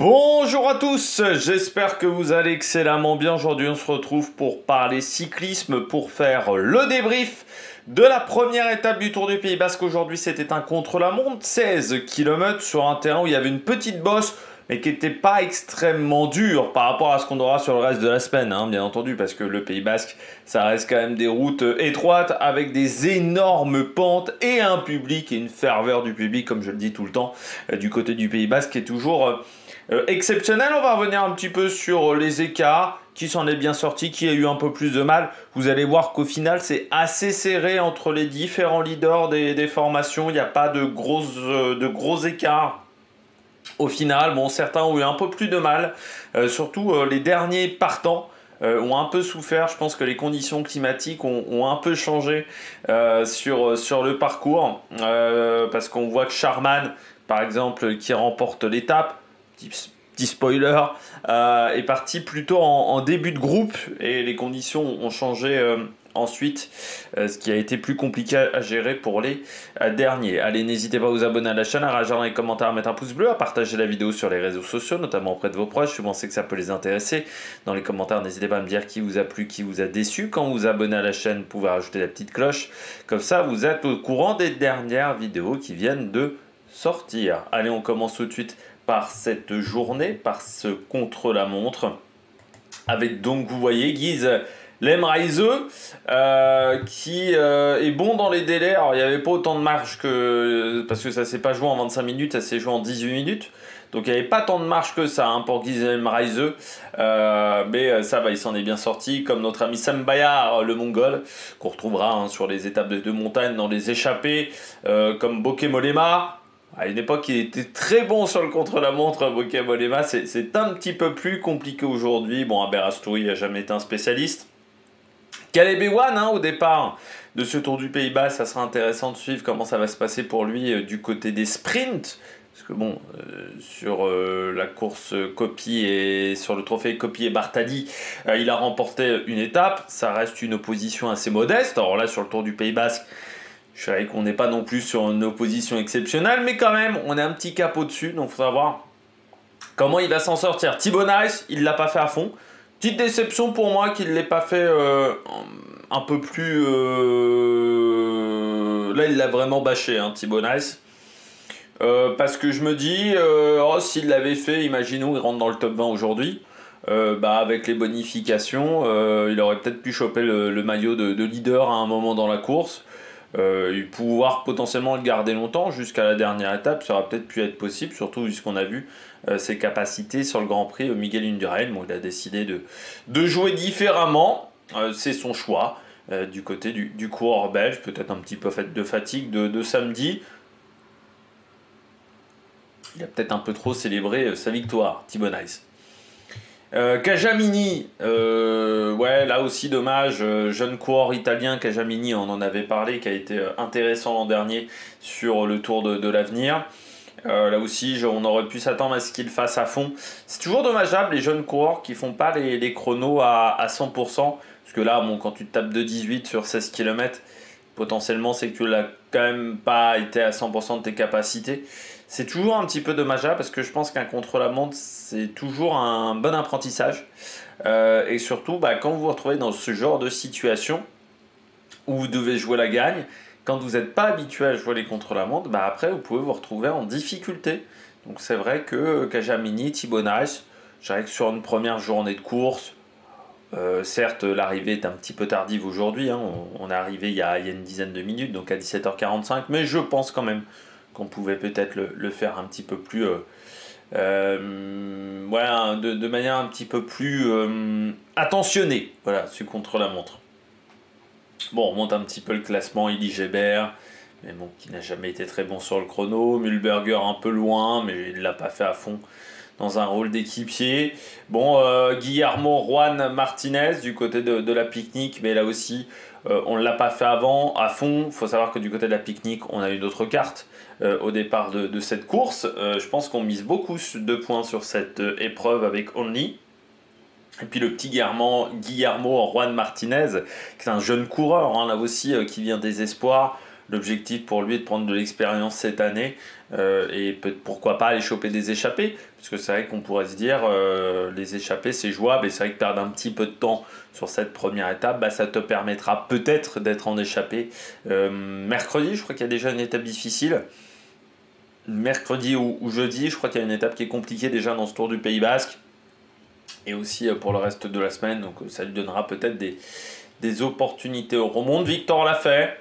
Bonjour à tous, j'espère que vous allez excellemment bien. Aujourd'hui on se retrouve pour parler cyclisme, pour faire le débrief de la première étape du Tour du Pays Basque. Aujourd'hui c'était un contre-la-montre, 16 km sur un terrain où il y avait une petite bosse, mais qui n'était pas extrêmement dur par rapport à ce qu'on aura sur le reste de la semaine, bien entendu, parce que le Pays Basque, ça reste quand même des routes étroites avec des énormes pentes et un public et une ferveur du public, comme je le dis tout le temps, du côté du Pays Basque, qui est toujours exceptionnel. On va revenir un petit peu sur les écarts, qui s'en est bien sorti, qui a eu un peu plus de mal. Vous allez voir qu'au final, c'est assez serré entre les différents leaders des formations. Il n'y a pas de gros écarts. Au final, bon, certains ont eu un peu plus de mal, surtout les derniers partants. Ont un peu souffert. Je pense que les conditions climatiques ont un peu changé sur le parcours, parce qu'on voit que Charman, par exemple, qui remporte l'étape, petit spoiler, est parti plutôt en début de groupe et les conditions ont changé ensuite, ce qui a été plus compliqué à gérer pour les derniers. Allez, n'hésitez pas à vous abonner à la chaîne, à réagir dans les commentaires, à mettre un pouce bleu, à partager la vidéo sur les réseaux sociaux, notamment auprès de vos proches, si vous pensez que ça peut les intéresser. Dans les commentaires, n'hésitez pas à me dire qui vous a plu, qui vous a déçu. Quand vous vous abonnez à la chaîne, vous pouvez rajouter la petite cloche. Comme ça, vous êtes au courant des dernières vidéos qui viennent de sortir. Allez, on commence tout de suite par cette journée, par ce contre-la-montre, avec donc, vous voyez, Guise Lemreise, qui est bon dans les délais. Alors, il n'y avait pas autant de marge parce que ça ne s'est pas joué en 25 minutes, ça s'est joué en 18 minutes. Donc, il n'y avait pas tant de marge que ça pour Guise Lemreise. Mais ça va, il s'en est bien sorti, comme notre ami Sam Bayar, le Mongol, qu'on retrouvera sur les étapes de montagne, dans les échappées, comme Bokeh Mollema. À une époque, il était très bon sur le contre-la-montre, Bokeh Mollema. C'est un petit peu plus compliqué aujourd'hui. Bon, Aberasturi n'a jamais été un spécialiste. Caleb Ewan, au départ de ce Tour du Pays Basque, ça sera intéressant de suivre comment ça va se passer pour lui du côté des sprints. Parce que bon, sur la course Coppi et sur le trophée Coppi et Bartali, il a remporté une étape. Ça reste une opposition assez modeste. Alors là, sur le Tour du Pays Basque, je savais qu'on n'est pas non plus sur une opposition exceptionnelle, mais quand même, on a un petit cap au-dessus, donc il faudra voir comment il va s'en sortir. Thibaut Nice, il ne l'a pas fait à fond. Petite déception pour moi qu'il ne l'ait pas fait un peu plus... Là, il l'a vraiment bâché, Thibaut Nice. Parce que je me dis, s'il l'avait fait, imaginons, il rentre dans le top 20 aujourd'hui. Avec les bonifications, il aurait peut-être pu choper le maillot de leader à un moment dans la course. Pouvoir potentiellement le garder longtemps jusqu'à la dernière étape, ça aurait peut-être pu être possible, surtout vu ce qu'on a vu ses capacités sur le Grand Prix. Miguel Indurain, il a décidé de jouer différemment, c'est son choix du côté du coureur belge, peut-être un petit peu de fatigue de samedi. Il a peut-être un peu trop célébré sa victoire, Thibaut Nice. Cajamini, là aussi dommage, jeune coureur italien. Cajamini, on en avait parlé, qui a été intéressant l'an dernier sur le Tour de l'Avenir. Là aussi, on aurait pu s'attendre à ce qu'il fasse à fond. C'est toujours dommageable les jeunes coureurs qui font pas les chronos à 100%, parce que là, quand tu te tapes 2,18 sur 16 km, potentiellement c'est que tu l'as quand même pas été à 100% de tes capacités. C'est toujours un petit peu dommageable parce que je pense qu'un contre-la-montre, c'est toujours un bon apprentissage. Et surtout, quand vous vous retrouvez dans ce genre de situation où vous devez jouer la gagne, quand vous n'êtes pas habitué à jouer les contre-la-montre, après vous pouvez vous retrouver en difficulté. Donc c'est vrai que Cajamini, Thibaut Nice, je dirais que sur une première journée de course, certes l'arrivée est un petit peu tardive aujourd'hui, on est arrivé il y a une dizaine de minutes, donc à 17h45, mais je pense quand même qu'on pouvait peut-être le faire un petit peu plus de manière un petit peu plus attentionnée, ce contre-la-montre. Bon, on monte un petit peu le classement. Elie Gébert, mais qui n'a jamais été très bon sur le chrono. Mühlberger un peu loin, mais il ne l'a pas fait à fond dans un rôle d'équipier. Bon, Guillermo Juan Martinez du côté de la Picnic, mais là aussi, on ne l'a pas fait à fond. Il faut savoir que du côté de la Picnic, on a une autre carte au départ de cette course. Je pense qu'on mise beaucoup de points sur cette épreuve avec Only. Et puis le petit Guillermo Juan Martinez, qui est un jeune coureur, là aussi, qui vient des espoirs. L'objectif pour lui est de prendre de l'expérience cette année et pourquoi pas aller choper des échappées, parce que c'est vrai qu'on pourrait se dire les échappées c'est jouable, et c'est vrai que perdre un petit peu de temps sur cette première étape, bah, ça te permettra peut-être d'être en échappée mercredi. Je crois qu'il y a déjà une étape difficile. Mercredi ou jeudi, je crois qu'il y a une étape qui est compliquée déjà dans ce Tour du Pays Basque, et aussi pour le reste de la semaine, donc ça lui donnera peut-être des opportunités au remonte. Victor l'a fait.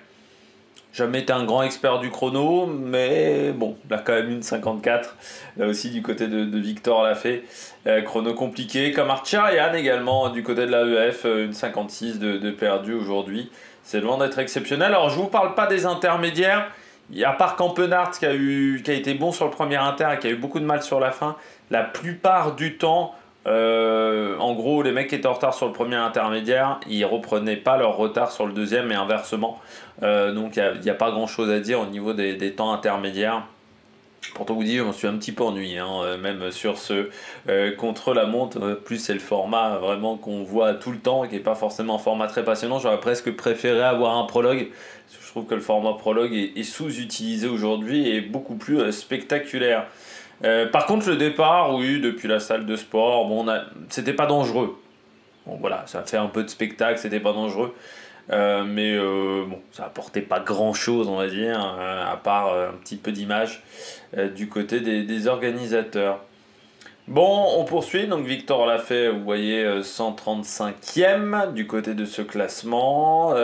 Jamais été un grand expert du chrono, mais bon, il a quand même une 54, là aussi du côté de Victor Lafay. Chrono compliqué, comme Archarian également, du côté de l'AEF, une 56 de perdu aujourd'hui. C'est loin d'être exceptionnel. Alors je ne vous parle pas des intermédiaires, à part Campenart qui a été bon sur le premier inter et qui a eu beaucoup de mal sur la fin, la plupart du temps, en gros, les mecs qui étaient en retard sur le premier intermédiaire, ils reprenaient pas leur retard sur le deuxième et inversement. Donc il n'y a pas grand chose à dire au niveau des temps intermédiaires. Pourtant, vous dites, je m'en suis un petit peu ennuyé, même sur ce contre-la-montre. Plus c'est le format vraiment qu'on voit tout le temps et qui n'est pas forcément un format très passionnant. J'aurais presque préféré avoir un prologue. Parce que je trouve que le format prologue est sous-utilisé aujourd'hui et beaucoup plus spectaculaire. Par contre, le départ, oui, depuis la salle de sport, bon, c'était pas dangereux. Bon, voilà, ça fait un peu de spectacle, c'était pas dangereux. Mais bon, ça apportait pas grand chose, on va dire, à part un petit peu d'image du côté des organisateurs. Bon, on poursuit. Donc, Victor l'a fait, vous voyez, 135e du côté de ce classement.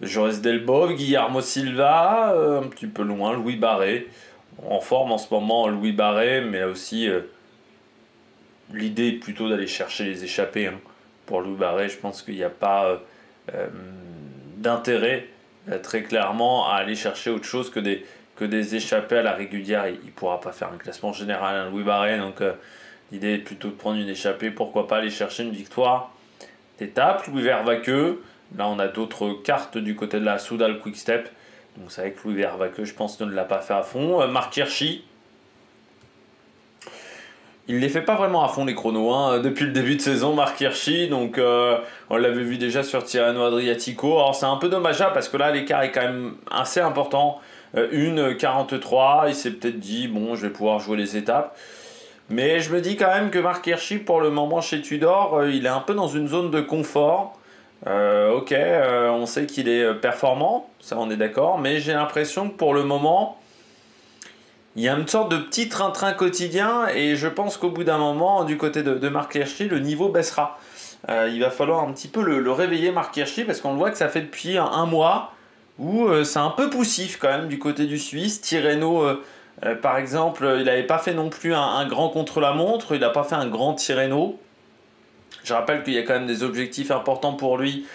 Joris Delbov, Guillermo Silva, un petit peu loin, Louis Barré. En forme en ce moment, Louis Barré, mais aussi l'idée est plutôt d'aller chercher les échappées. Pour Louis Barré, je pense qu'il n'y a pas d'intérêt très clairement à aller chercher autre chose que des échappées à la régulière. Il ne pourra pas faire un classement général, Louis Barré, donc l'idée est plutôt de prendre une échappée. Pourquoi pas aller chercher une victoire d'étape. Louis Vervaqueux, là on a d'autres cartes du côté de la Soudal Quick Step. Donc c'est vrai que Louis Vervaqueux, je pense, ne l'a pas fait à fond. Marc Hirschi, il ne les fait pas vraiment à fond les chronos depuis le début de saison, Marc Hirschi. Donc on l'avait vu déjà sur Tirreno Adriatico. Alors c'est un peu dommageable parce que là l'écart est quand même assez important. 1,43, il s'est peut-être dit bon, je vais pouvoir jouer les étapes. Mais je me dis quand même que Marc Hirschi, pour le moment chez Tudor, il est un peu dans une zone de confort. On sait qu'il est performant, ça on est d'accord, mais j'ai l'impression que pour le moment, il y a une sorte de petit train-train quotidien, et je pense qu'au bout d'un moment, du côté de Marc Hirschi, le niveau baissera. Il va falloir un petit peu le réveiller, Marc Hirschi, parce qu'on le voit que ça fait depuis un mois où c'est un peu poussif quand même du côté du Suisse. Tirreno, par exemple, il n'avait pas fait non plus un grand contre-la-montre, il n'a pas fait un grand Tirreno. Je rappelle qu'il y a quand même des objectifs importants pour lui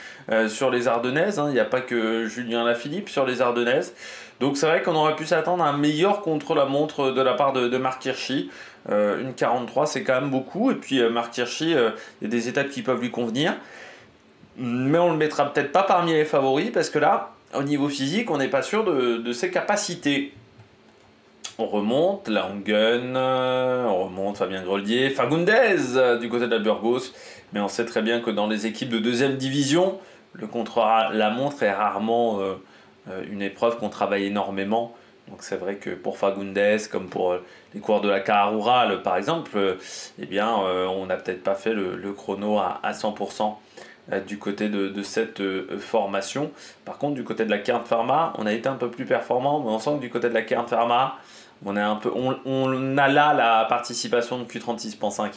sur les Ardennaises. Il n'y a pas que Julien Lafilippe sur les Ardennaises. Donc c'est vrai qu'on aurait pu s'attendre à un meilleur contre-la-montre de la part de Marc Hirschi. Une 43, c'est quand même beaucoup. Et puis Marc Hirschi, il y a des étapes qui peuvent lui convenir. Mais on ne le mettra peut-être pas parmi les favoris parce que là, au niveau physique, on n'est pas sûr de ses capacités. On remonte, Langen, on remonte Fabien Grelier, Fagundez du côté de la Burgos. Mais on sait très bien que dans les équipes de deuxième division, le contre-la-montre est rarement une épreuve qu'on travaille énormément. Donc c'est vrai que pour Fagundez, comme pour les coureurs de la Cara Rural par exemple, on n'a peut-être pas fait le chrono à 100%. Du côté de cette formation. Par contre, du côté de la Cairn Pharma, on a été un peu plus performant, mais on sent que du côté de la Cairn Pharma, on a là la participation de Q36.5.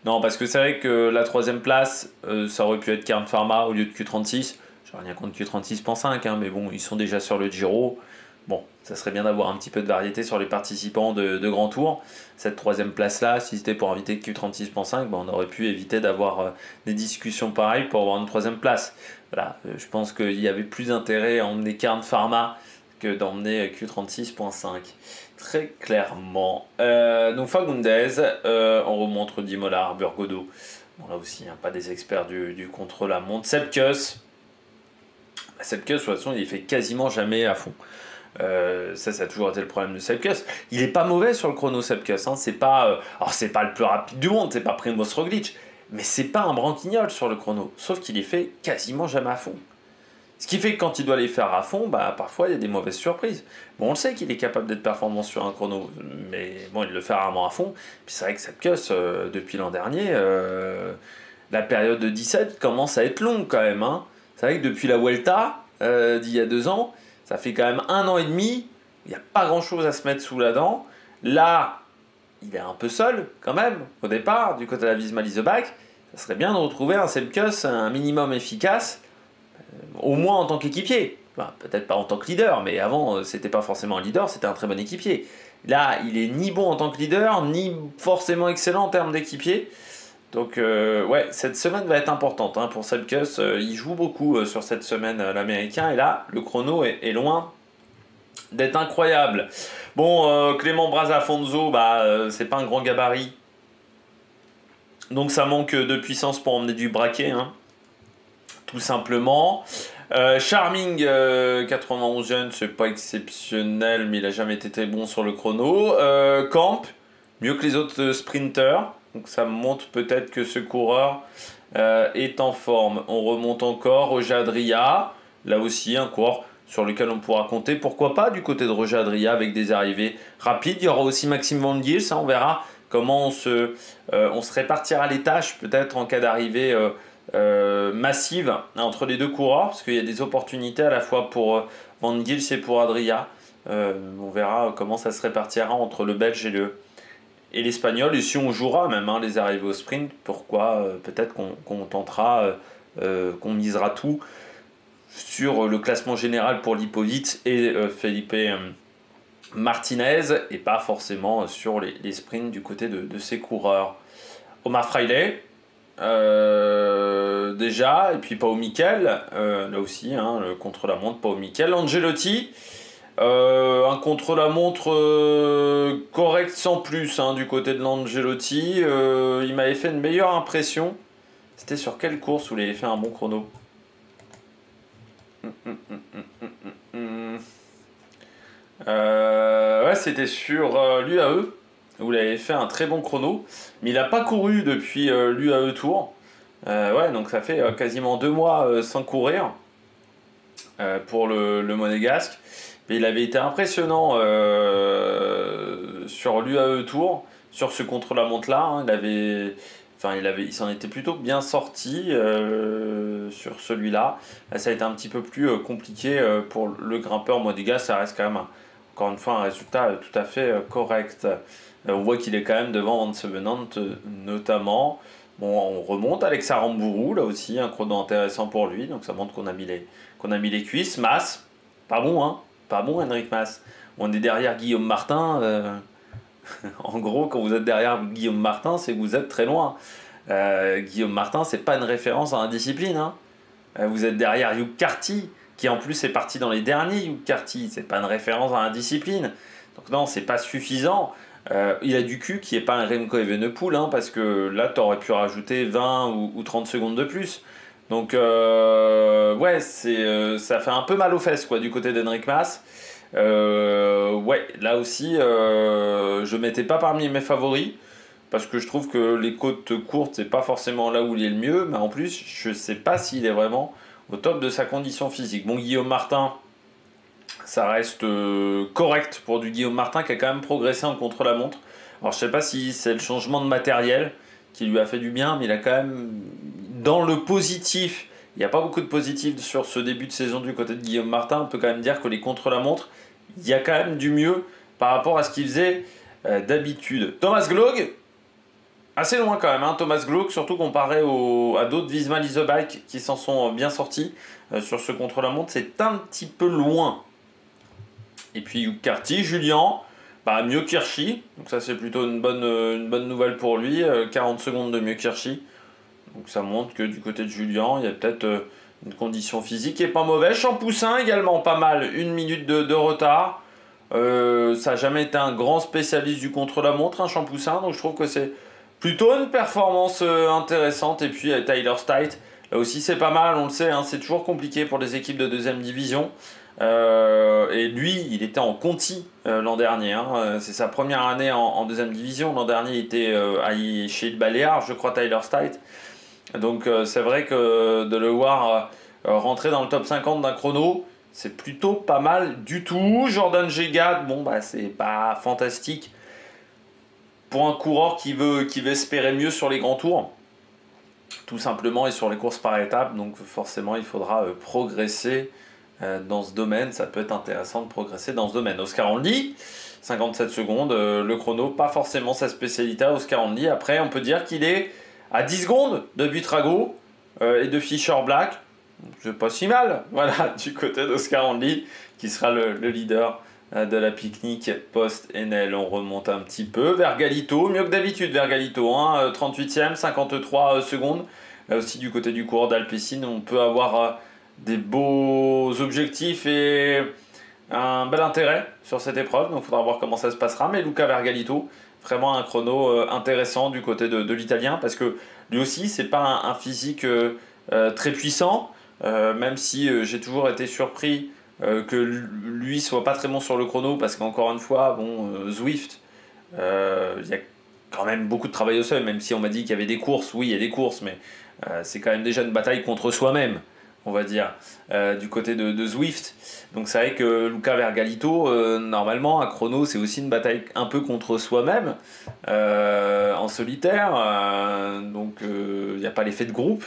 Non, parce que c'est vrai que la troisième place, ça aurait pu être Cairn Pharma au lieu de Q36. J'ai rien contre Q36.5, mais bon, ils sont déjà sur le Giro. Bon, ça serait bien d'avoir un petit peu de variété sur les participants de Grand Tour. Cette troisième place-là, si c'était pour inviter Q36.5, on aurait pu éviter d'avoir des discussions pareilles pour avoir une troisième place. Voilà, je pense qu'il y avait plus d'intérêt à emmener Cairn Pharma que d'emmener Q36.5. Très clairement. Donc Fagundez, on remonte Dimola, Burgodo. Bon, là aussi, pas des experts du contre-la-montre. Sepkus. Sepkus, de toute façon, il est fait quasiment jamais à fond. Ça a toujours été le problème de Sepkus. Il est pas mauvais sur le chrono Sepkus. C'est pas, alors c'est pas le plus rapide du monde, c'est pas Primoz Roglic, mais c'est pas un branquignol sur le chrono. Sauf qu'il est fait quasiment jamais à fond. Ce qui fait que quand il doit les faire à fond, bah, parfois il y a des mauvaises surprises. Bon, on le sait qu'il est capable d'être performant sur un chrono, mais bon, il le fait rarement à fond. Puis c'est vrai que cette Kuss, depuis l'an dernier, la période de 17 commence à être longue quand même. Hein. C'est vrai que depuis la Vuelta d'il y a 2 ans, ça fait quand même 1 an et demi, il n'y a pas grand-chose à se mettre sous la dent. Là, il est un peu seul quand même, au départ, du côté de la Visma Leaseback. Ça serait bien de retrouver un Sepp Kuss un minimum efficace, au moins en tant qu'équipier. Enfin, peut-être pas en tant que leader, mais avant, c'était pas forcément un leader, c'était un très bon équipier. Là, il est ni bon en tant que leader, ni forcément excellent en termes d'équipier. Donc, ouais, cette semaine va être importante hein, pour Sepp Kuss. Il joue beaucoup sur cette semaine, l'américain, et là, le chrono est loin d'être incroyable. Bon, Clément Brazafonso, c'est pas un grand gabarit. Donc, ça manque de puissance pour emmener du braquet, hein, tout simplement. Charming 91 jeunes, c'est pas exceptionnel, mais il a jamais été très bon sur le chrono. Camp, mieux que les autres sprinters, donc ça montre peut-être que ce coureur est en forme. On remonte encore, Roger Adria, là aussi un coureur sur lequel on pourra compter, pourquoi pas du côté de Roger Adria avec des arrivées rapides. Il y aura aussi Maxime Van Giel, ça on verra comment on se répartira les tâches peut-être en cas d'arrivée massive entre les deux coureurs, parce qu'il y a des opportunités à la fois pour Van Giel et pour Adria. On verra comment ça se répartira entre le Belge et l'Espagnol, et si on jouera même les arrivées au sprint, pourquoi peut-être qu'on tentera, qu'on misera tout sur le classement général pour Lipovic et Felipe Martinez, et pas forcément sur les sprints du côté de ces coureurs. Omar Fraile, déjà, et puis Pau Mikel, là aussi, le contre-la-montre, Pau Mikel. Angelotti, un contre-la-montre correct sans plus du côté de l'Angelotti. Il m'avait fait une meilleure impression. C'était sur quelle course où il avait fait un bon chrono? Ouais, c'était sur l'UAE où il avait fait un très bon chrono, mais il n'a pas couru depuis l'UAE Tour. Ouais, donc ça fait quasiment 2 mois sans courir pour le Monégasque. Mais il avait été impressionnant sur l'UAE Tour, sur ce contre-la-montre là. Il s'en était plutôt bien sorti sur celui-là. Là, ça a été un petit peu plus compliqué pour le grimpeur monégasque. Ça reste quand même, encore une fois, un résultat tout à fait correct. On voit qu'il est quand même devant Van Sevenant notamment. Bon, on remonte Alex Aramburu, là aussi, un chrono intéressant pour lui. Donc ça montre qu'on a mis les cuisses. Mas, pas bon, hein. Pas bon, Henrik Mas. On est derrière Guillaume Martin. En gros, quand vous êtes derrière Guillaume Martin, c'est que vous êtes très loin. Guillaume Martin, c'est pas une référence à la discipline. Hein. Vous êtes derrière Hugh Carty, qui en plus est parti dans les derniers. Hugh Carty, c'est pas une référence à la discipline. Donc non, c'est pas suffisant. Il a du cul qui est pas un Remco Evenepoel, parce que là, tu aurais pu rajouter 20 ou 30 secondes de plus. Donc, ouais, ça fait un peu mal aux fesses du côté d'Henrik Mas. Ouais, là aussi, je mettais pas parmi mes favoris, parce que je trouve que les côtes courtes, c'est pas forcément là où il est le mieux, mais en plus, je sais pas s'il est vraiment au top de sa condition physique. Bon, Guillaume Martin, ça reste correct pour du Guillaume Martin qui a quand même progressé en contre-la-montre. Alors je sais pas si c'est le changement de matériel qui lui a fait du bien, mais il a quand même, dans le positif, il n'y a pas beaucoup de positif sur ce début de saison du côté de Guillaume Martin. On peut quand même dire que les contre-la-montre, il y a quand même du mieux par rapport à ce qu'il faisait d'habitude. Thomas Gloog, assez loin quand même, Thomas Gloog, surtout comparé à d'autres Visma Leaseback qui s'en sont bien sortis sur ce contre-la-montre, c'est un petit peu loin. Et puis Hugh Carty, Julien, mieux qu'Hirschi, donc ça c'est plutôt une bonne nouvelle pour lui, 40 secondes de mieux qu'Hirschi. Donc ça montre que du côté de Julien, il y a peut-être une condition physique qui est pas mauvaise. Champoussin également pas mal, 1 minute de retard. Ça n'a jamais été un grand spécialiste du contre-la-montre, Champoussin, donc je trouve que c'est plutôt une performance intéressante. Et puis Tyler Stuyt, là aussi c'est pas mal, on le sait, c'est toujours compliqué pour les équipes de deuxième division. Et lui, il était en Conti l'an dernier. C'est sa première année en deuxième division. L'an dernier, il était chez le Baléares, je crois, Tyler Stuyt. Donc c'est vrai que de le voir rentrer dans le top 50 d'un chrono, c'est plutôt pas mal du tout. Jordan Gégat, bon bah c'est pas fantastique pour un coureur qui veut espérer mieux sur les grands tours, tout simplement, et sur les courses par étapes. Donc forcément il faudra progresser dans ce domaine. Ça peut être intéressant de progresser dans ce domaine. Oscar Andy, 57 secondes, le chrono, pas forcément sa spécialité. Oscar Andy, après on peut dire qu'il est à 10 secondes de Buitrago et de Fisher Black. C'est pas si mal, voilà, du côté d'Oscar Andy, qui sera le leader de la pique-nique post-Enel. On remonte un petit peu vers Galito, mieux que d'habitude vers Galito, hein, 38e, 53 secondes. Là aussi du côté du coureur d'Alpecin, on peut avoir des beaux objectifs et un bel intérêt sur cette épreuve, donc il faudra voir comment ça se passera. Mais Luca Vergalito, vraiment un chrono intéressant du côté de l'Italien, parce que lui aussi, c'est pas un physique très puissant, même si j'ai toujours été surpris que lui soit pas très bon sur le chrono, parce qu'encore une fois, bon, Zwift, il y a quand même beaucoup de travail au seuil, même si on m'a dit qu'il y avait des courses. Oui, il y a des courses, mais c'est quand même déjà une bataille contre soi-même, on va dire, du côté de Zwift. Donc c'est vrai que Luca Vergalito, normalement, un chrono, c'est aussi une bataille un peu contre soi-même, en solitaire, donc il n'y a pas l'effet de groupe,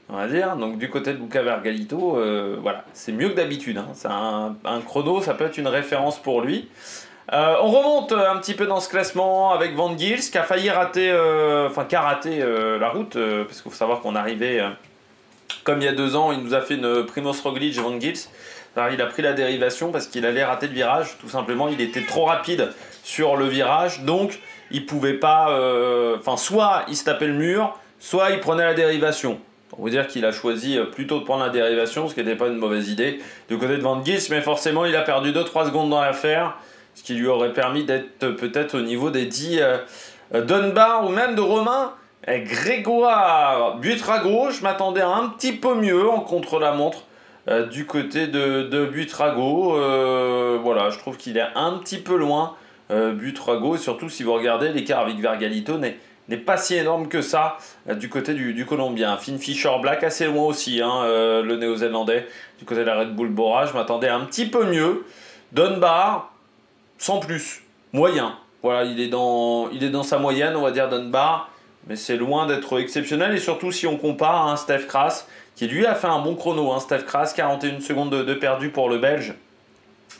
on va dire. Donc du côté de Luca Vergalito, voilà, c'est mieux que d'habitude, hein. C'est un chrono, ça peut être une référence pour lui. On remonte un petit peu dans ce classement avec Van Gils, qui a failli rater, qui a raté la route, parce qu'il faut savoir qu'on arrivait, comme il y a 2 ans, il nous a fait une Primoz Roglic, Van Gils. Alors, il a pris la dérivation parce qu'il allait rater le virage, tout simplement. Il était trop rapide sur le virage, donc il pouvait pas. Soit il se tapait le mur, soit il prenait la dérivation. Pour vous dire qu'il a choisi plutôt de prendre la dérivation, ce qui n'était pas une mauvaise idée du côté de Van Gils, mais forcément il a perdu 2-3 secondes dans l'affaire, ce qui lui aurait permis d'être peut-être au niveau des 10 Dunbar ou même de Romain Grégoire. Buitrago, je m'attendais à un petit peu mieux en contre-la-montre du côté de Buitrago. Voilà, je trouve qu'il est un petit peu loin, Buitrago, et surtout si vous regardez l'écart avec Vergalito n'est pas si énorme que ça du côté du Colombien. Finn Fisher Black assez loin aussi, hein, le Néo-Zélandais, du côté de la Red Bull Bora. Je m'attendais un petit peu mieux. Dunbar, sans plus, moyen. Voilà, il est dans sa moyenne, on va dire, Dunbar, mais c'est loin d'être exceptionnel. Et surtout si on compare Stef Kras, qui lui a fait un bon chrono, hein, Stef Kras, 41 secondes de perdu pour le Belge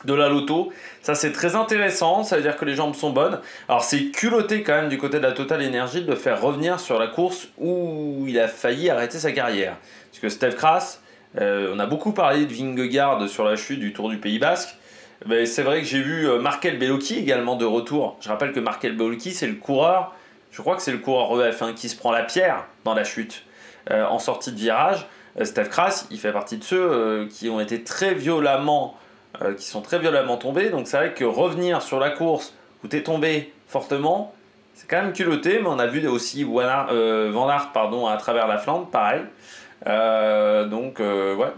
de la Lotto. Ça c'est très intéressant, ça veut dire que les jambes sont bonnes. Alors c'est culotté quand même du côté de la Total Energy de le faire revenir sur la course où il a failli arrêter sa carrière. Parce que Stef Kras, on a beaucoup parlé de Vingegaard sur la chute du Tour du Pays Basque. Mais c'est vrai que j'ai vu Markel Bellocchi également de retour. Je rappelle que Markel Bellocchi, c'est le coureur, je crois que c'est le coureur EF, hein, qui se prend la pierre dans la chute en sortie de virage. Stef Kras, il fait partie de ceux qui ont été très violemment, qui sont très violemment tombés. Donc c'est vrai que revenir sur la course où tu es tombé fortement, c'est quand même culotté. Mais on a vu aussi Van Aert à travers la Flandre, pareil. Ouais.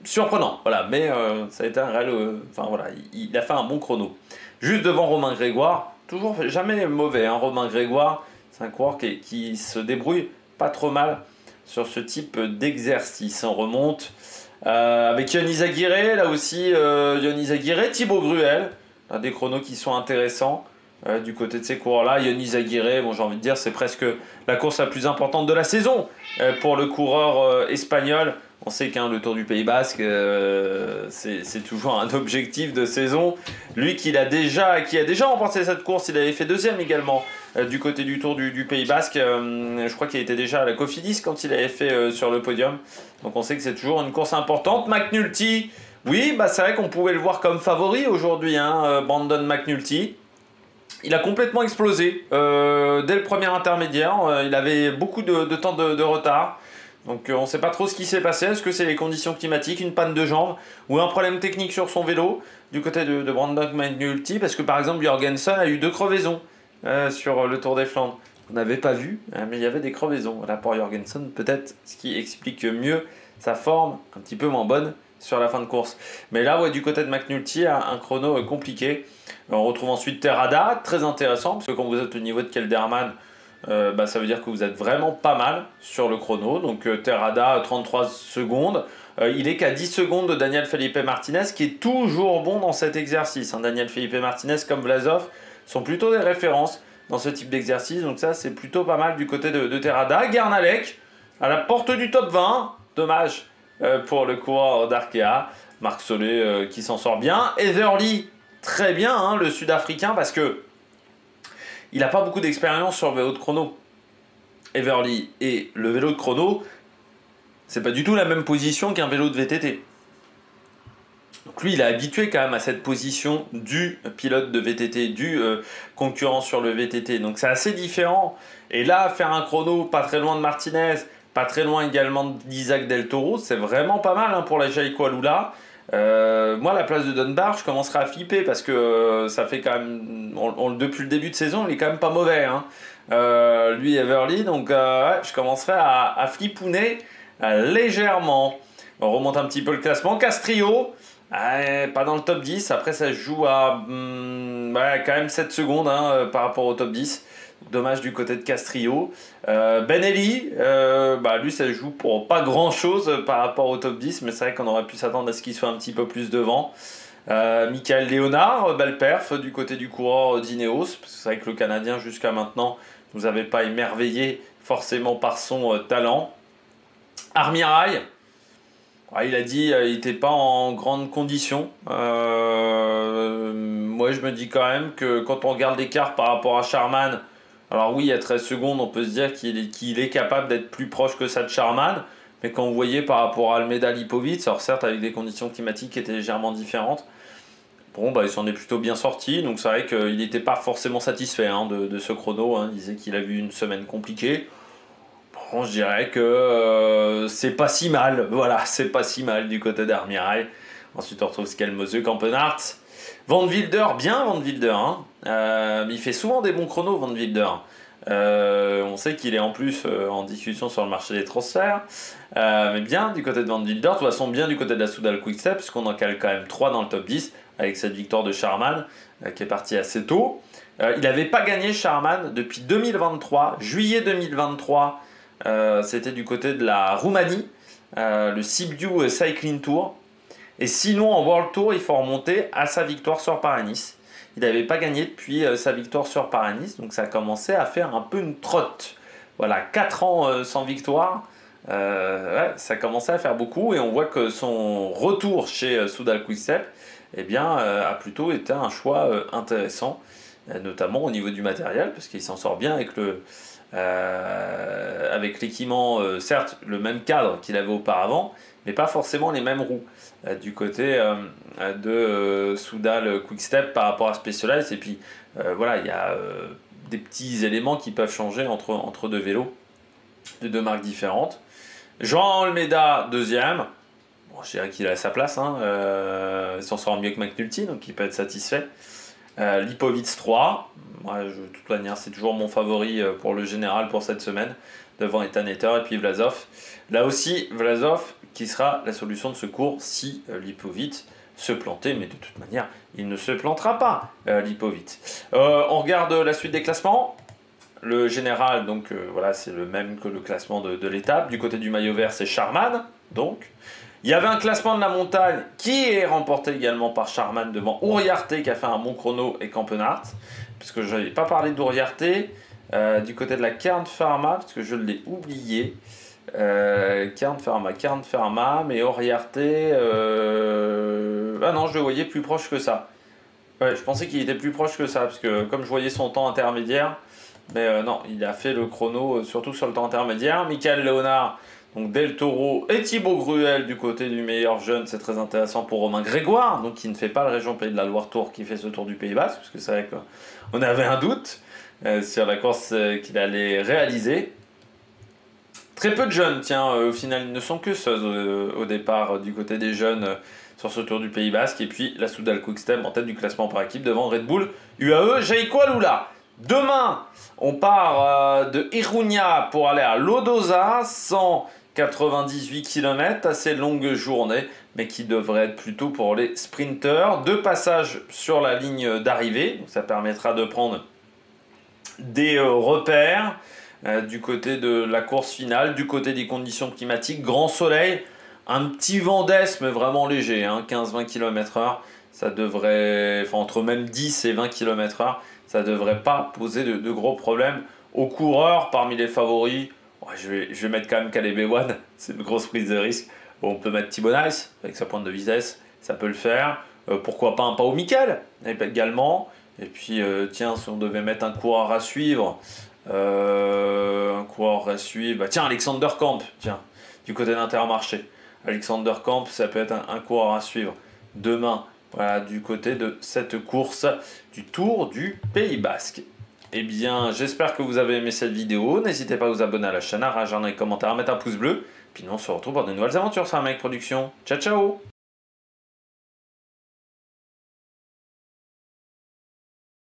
Surprenant, voilà, mais ça a été un réel. Voilà, il a fait un bon chrono. Juste devant Romain Grégoire, toujours jamais mauvais, hein, Romain Grégoire, c'est un coureur qui se débrouille pas trop mal sur ce type d'exercice. On remonte avec Yonis Aguirre, là aussi, Yonis Aguirre, Thibaut Gruel, des chronos qui sont intéressants du côté de ces coureurs-là. Yonis Aguirre, bon, j'ai envie de dire, c'est presque la course la plus importante de la saison pour le coureur espagnol. On sait qu'un le Tour du Pays Basque, c'est toujours un objectif de saison. Lui qui a déjà remporté cette course, il avait fait 2e également du côté du Tour du Pays Basque. Je crois qu'il était déjà à la Cofidis quand il avait fait sur le podium. Donc on sait que c'est toujours une course importante. McNulty, oui, c'est vrai qu'on pouvait le voir comme favori aujourd'hui, hein, Brandon McNulty. Il a complètement explosé dès le premier intermédiaire. Il avait beaucoup de temps de retard. Donc on ne sait pas trop ce qui s'est passé. Est-ce que c'est les conditions climatiques, une panne de jambe ou un problème technique sur son vélo du côté de Brandon McNulty? Parce que par exemple Jorgensen a eu 2 crevaisons sur le Tour des Flandres. On n'avait pas vu, mais il y avait des crevaisons. Voilà pour Jorgensen, peut-être ce qui explique mieux sa forme un petit peu moins bonne sur la fin de course. Mais là, ouais, du côté de McNulty, un chrono compliqué. On retrouve ensuite Terrada, très intéressant, parce que quand vous êtes au niveau de Kelderman, ça veut dire que vous êtes vraiment pas mal sur le chrono. Donc Terrada 33 secondes. Il est qu'à 10 secondes de Daniel Felipe Martinez, qui est toujours bon dans cet exercice. Daniel Felipe Martinez comme Vlasov sont plutôt des références dans ce type d'exercice. Donc ça, c'est plutôt pas mal du côté de Terrada. Guernalec, à la porte du top 20. Dommage pour le coureur d'Arkea. Marc Solé qui s'en sort bien. Everly, très bien, le Sud-Africain, parce que il n'a pas beaucoup d'expérience sur le vélo de chrono. Everly, et le vélo de chrono, c'est pas du tout la même position qu'un vélo de VTT. Donc lui, il est habitué quand même à cette position du pilote de VTT, du concurrent sur le VTT. Donc c'est assez différent. Et là, faire un chrono pas très loin de Martinez, pas très loin également d'Isaac Del Toro, c'est vraiment pas mal pour la Jayco Alula. Moi, à la place de Dunbar, je commencerai à flipper parce que ça fait quand même... depuis le début de saison, il est quand même pas mauvais. Lui, Everly, donc je commencerai à flipouner légèrement. On remonte un petit peu le classement. Castrillo, pas dans le top 10. Après, ça se joue à quand même 7 secondes par rapport au top 10. Dommage du côté de Castrillo. Benelli, lui, ça se joue pour pas grand chose par rapport au top 10, mais c'est vrai qu'on aurait pu s'attendre à ce qu'il soit un petit peu plus devant. Michael Léonard, belle perf du côté du coureur d'Ineos, parce que c'est vrai que le Canadien jusqu'à maintenant ne nous avait pas émerveillé forcément par son talent. Armirail, il a dit qu'il n'était pas en grande condition. Moi, je me dis quand même que quand on regarde l'écart par rapport à Charman, alors oui, à 13 secondes, on peut se dire qu'il est capable d'être plus proche que ça de Charman, mais quand vous voyez par rapport à Almeida Lipovic, alors certes avec des conditions climatiques qui étaient légèrement différentes, il s'en est plutôt bien sorti, donc c'est vrai qu'il n'était pas forcément satisfait de ce chrono, il disait qu'il a vu une semaine compliquée. Bon, je dirais que c'est pas si mal, voilà, c'est pas si mal du côté d'Armirail. Ensuite on retrouve Skelmose, Campenart. Van Wilder, bien Van Wilder, il fait souvent des bons chronos Van Wilder. On sait qu'il est en plus en discussion sur le marché des transferts, mais bien du côté de Van Wilder, de toute façon bien du côté de la Soudal Quick-Step, puisqu'on en cale quand même 3 dans le top 10, avec cette victoire de Charman, qui est partie assez tôt. Il n'avait pas gagné Charman depuis 2023, juillet 2023, c'était du côté de la Roumanie, le Sibiu Cycling Tour. Et sinon, en World Tour, il faut remonter à sa victoire sur Paris-Nice. Il n'avait pas gagné depuis sa victoire sur Paris-Nice, donc ça a commencé à faire un peu une trotte. Voilà, 4 ans sans victoire, ça commençait à faire beaucoup, et on voit que son retour chez Soudal Quick-Step a plutôt été un choix intéressant, notamment au niveau du matériel, parce qu'il s'en sort bien avec l'équipement, certes le même cadre qu'il avait auparavant, mais pas forcément les mêmes roues du côté de Soudal Quick-Step par rapport à Specialized. Et puis il y a des petits éléments qui peuvent changer entre deux vélos de deux marques différentes. Jean Almeida, deuxième. Bon, je dirais qu'il a sa place, il s'en sort mieux que McNulty, donc il peut être satisfait. Lipovic 3. Moi, de toute manière, c'est toujours mon favori pour le général pour cette semaine, devant Ethan Etter et puis Vlasov. Là aussi, Vlasov qui sera la solution de secours si Lipovic se plantait, mais de toute manière, il ne se plantera pas, Lipovic. On regarde la suite des classements. Le général, donc c'est le même que le classement de l'étape. Du côté du maillot vert, c'est Charman. Donc, il y avait un classement de la montagne qui est remporté également par Charman devant Uriarte qui a fait un bon chrono et Campenart. Parce que je n'avais pas parlé d'Uriarte. Du côté de la Cairn Pharma, parce que je l'ai oublié. Cairn Pharma, mais Uriarte... Ah non, je le voyais plus proche que ça. Ouais, je pensais qu'il était plus proche que ça, parce que comme je voyais son temps intermédiaire, mais non, il a fait le chrono surtout sur le temps intermédiaire. Michael Léonard, donc Del Toro et Thibaut Gruel du côté du meilleur jeune, c'est très intéressant pour Romain Grégoire, donc qui ne fait pas le Région Pays de la Loire Tour, qui fait ce Tour du Pays Basque, parce que c'est vrai qu'on avait un doute sur la course qu'il allait réaliser. Très peu de jeunes, au final, ils ne sont que 16 au départ du côté des jeunes sur ce Tour du Pays Basque. Et puis la Soudal Quick-Step en tête du classement par équipe devant Red Bull, UAE, Jayco Alula. Demain, on part de Iruña pour aller à Lodosa, 198 km, assez longue journée, mais qui devrait être plutôt pour les sprinteurs. 2 passages sur la ligne d'arrivée, donc ça permettra de prendre des repères. Du côté de la course finale, du côté des conditions climatiques, grand soleil, un petit vent d'est, mais vraiment léger, hein, 15-20 km/h. Ça devrait, enfin entre même 10 et 20 km/h, ça devrait pas poser de gros problèmes. Aux coureurs, parmi les favoris, ouais, je vais mettre quand même Caleb Ewan, c'est une grosse prise de risque. Bon, on peut mettre Thibau Nice avec sa pointe de vitesse, ça peut le faire. Pourquoi pas un Pau Mikel également. Et puis tiens, si on devait mettre un coureur à suivre, bah, tiens, Alexander Camp, tiens, du côté d'Intermarché. Alexander Camp, ça peut être un coureur à suivre demain, voilà, du côté de cette course du Tour du Pays Basque. Eh bien, j'espère que vous avez aimé cette vidéo. N'hésitez pas à vous abonner à la chaîne, à réagir dans les commentaires, à mettre un pouce bleu. Puis nous, on se retrouve pour de nouvelles aventures sur Mec Production. Ciao, ciao!